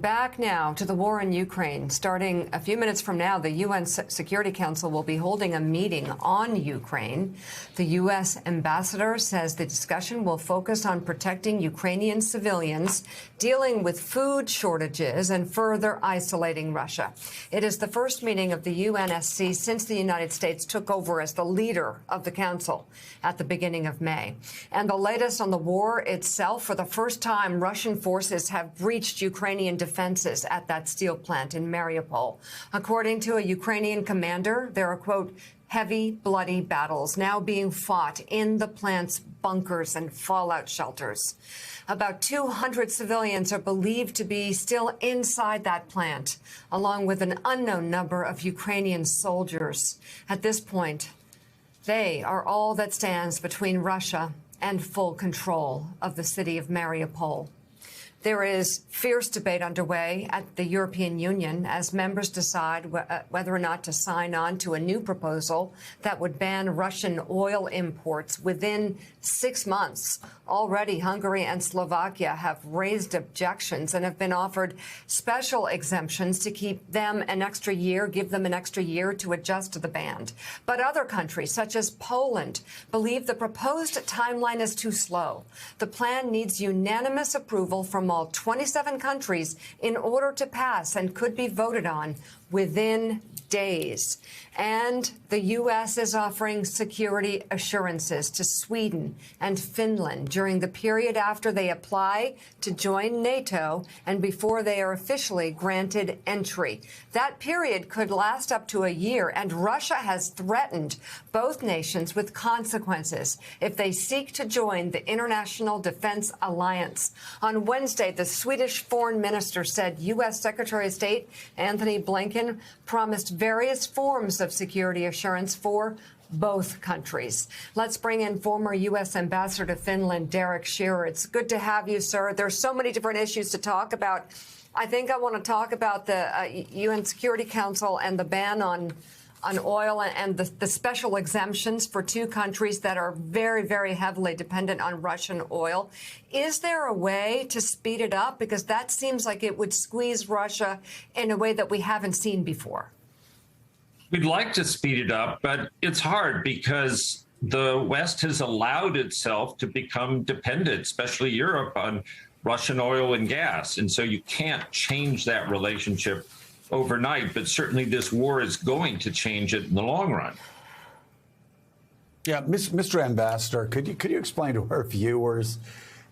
Back now to the war in Ukraine. Starting a few minutes from now, the UN Security Council will be holding a meeting on Ukraine. The U.S. ambassador says the discussion will focus on protecting Ukrainian civilians, dealing with food shortages, and further isolating Russia. It is the first meeting of the UNSC since the United States took over as the leader of the council at the beginning of May. And the latest on the war itself: for the first time, Russian forces have breached Ukrainian defenses at that steel plant in Mariupol. According to a Ukrainian commander, there are, quote, heavy, bloody battles now being fought in the plant's bunkers and fallout shelters. About 200 civilians are believed to be still inside that plant, along with an unknown number of Ukrainian soldiers. At this point, they are all that stands between Russia and full control of the city of Mariupol. There is fierce debate underway at the European Union as members decide whether or not to sign on to a new proposal that would ban Russian oil imports within 6 months. Already, Hungary and Slovakia have raised objections and have been offered special exemptions to keep them an extra year, give them an extra year to adjust to the ban. But other countries, such as Poland, believe the proposed timeline is too slow. The plan needs unanimous approval from all 27 countries in order to pass and could be voted on within days. And the U.S. is offering security assurances to Sweden and Finland during the period after they apply to join NATO and before they are officially granted entry. That period could last up to a year, and Russia has threatened both nations with consequences if they seek to join the International Defense Alliance. On Wednesday, the Swedish foreign minister said U.S. Secretary of State Antony Blinken promised various forms of security assurance for both countries. Let's bring in former U.S. Ambassador to Finland, Derek Shearer. It's good to have you, sir. There's so many different issues to talk about. I think I want to talk about the UN Security Council and the ban on oil and the special exemptions for two countries that are very, very heavily dependent on Russian oil. Is there a way to speed it up? Because that seems like it would squeeze Russia in a way that we haven't seen before. We'd like to speed it up, but it's hard because the West has allowed itself to become dependent, especially Europe, on Russian oil and gas. And so you can't change that relationship overnight, but certainly this war is going to change it in the long run. Yeah, Mr. Ambassador, could you explain to our viewers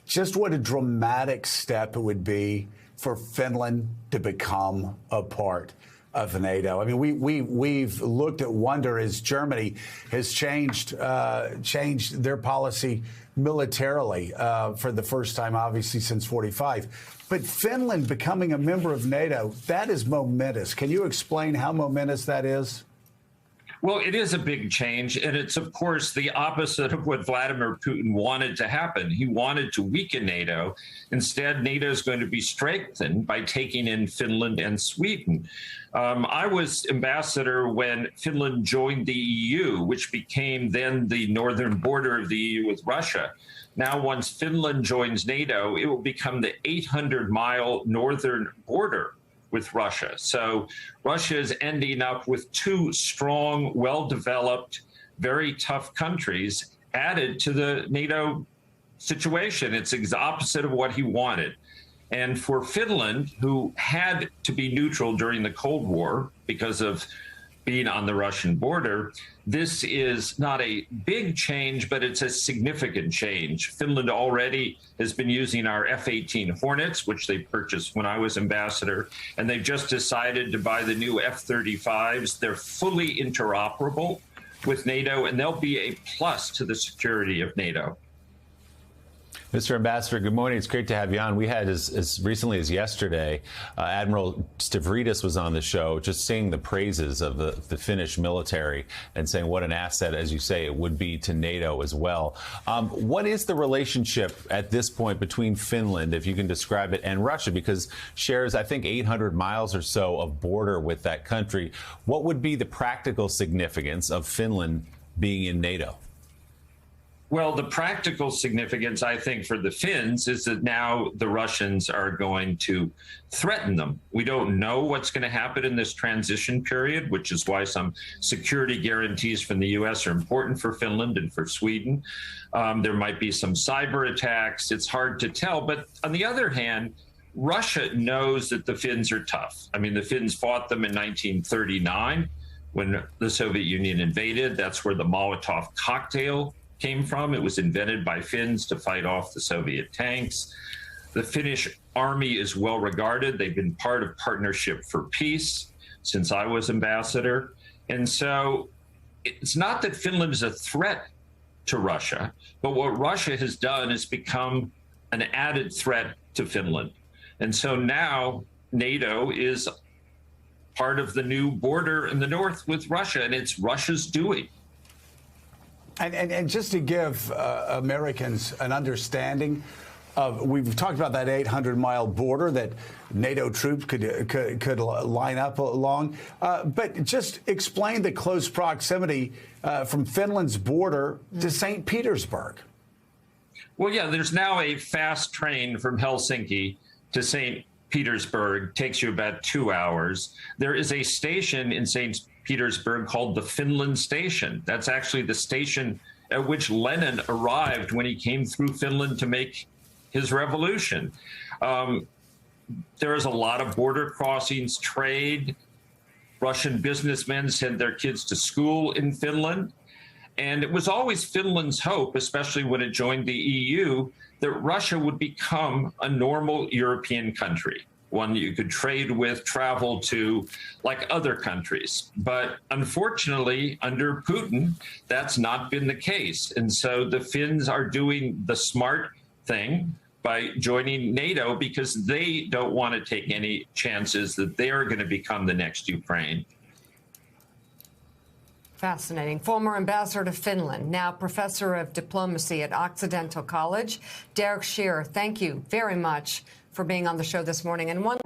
just what a dramatic step it would be for Finland to become a part of NATO? I mean, we've looked at wonder as Germany has changed their policy militarily for the first time, obviously, since '45. But Finland becoming a member of NATO, that is momentous. Can you explain how momentous that is? Well, it is a big change, and it's, of course, the opposite of what Vladimir Putin wanted to happen. He wanted to weaken NATO. Instead, NATO is going to be strengthened by taking in Finland and Sweden. I was ambassador when Finland joined the EU, which became then the northern border of the EU with Russia. Now, once Finland joins NATO, it will become the 800-mile northern border with Russia. So Russia is ending up with two strong, well-developed, very tough countries added to the NATO situation. It's the opposite of what he wanted. And for Finland, who had to be neutral during the Cold War because of being on the Russian border, this is not a big change, but it's a significant change. Finland already has been using our F-18 Hornets, which they purchased when I was ambassador, and they've just decided to buy the new F-35s. They're fully interoperable with NATO, and they'll be a plus to the security of NATO. Mr. Ambassador, good morning. It's great to have you on. We had, as recently as yesterday, Admiral Stavridis was on the show, just singing the praises of the Finnish military and saying what an asset, as you say, it would be to NATO as well. What is the relationship at this point between Finland, if you can describe it, and Russia? Because shares, I think, 800 miles or so of border with that country. What would be the practical significance of Finland being in NATO? Well, the practical significance, I think, for the Finns is that now the Russians are going to threaten them. We don't know what's going to happen in this transition period, which is why some security guarantees from the U.S. are important for Finland and for Sweden. There might be some cyber attacks. It's hard to tell. But on the other hand, Russia knows that the Finns are tough. I mean, the Finns fought them in 1939 when the Soviet Union invaded. That's where the Molotov cocktail came from. It was invented by Finns to fight off the Soviet tanks. The Finnish army is well regarded. They've been part of Partnership for Peace since I was ambassador. And so it's not that Finland is a threat to Russia, but what Russia has done is become an added threat to Finland. And so now NATO is part of the new border in the north with Russia, and it's Russia's doing. And just to give Americans an understanding of, we've talked about that 800-mile border that NATO troops could line up along, but just explain the close proximity from Finland's border to St. Petersburg. Well, yeah, there's now a fast train from Helsinki to St. Petersburg, takes you about 2 hours. There is a station in St. Petersburg called the Finland Station. That's actually the station at which Lenin arrived when he came through Finland to make his revolution. There is a lot of border crossings, trade. Russian businessmen send their kids to school in Finland. And it was always Finland's hope, especially when it joined the EU, that Russia would become a normal European country, one you could trade with, travel to, like other countries. But unfortunately, under Putin, that's not been the case. And so the Finns are doing the smart thing by joining NATO because they don't want to take any chances that they are going to become the next Ukraine. Fascinating. Former ambassador to Finland, now professor of diplomacy at Occidental College, Derek Shearer, thank you very much for being on the show this morning. And one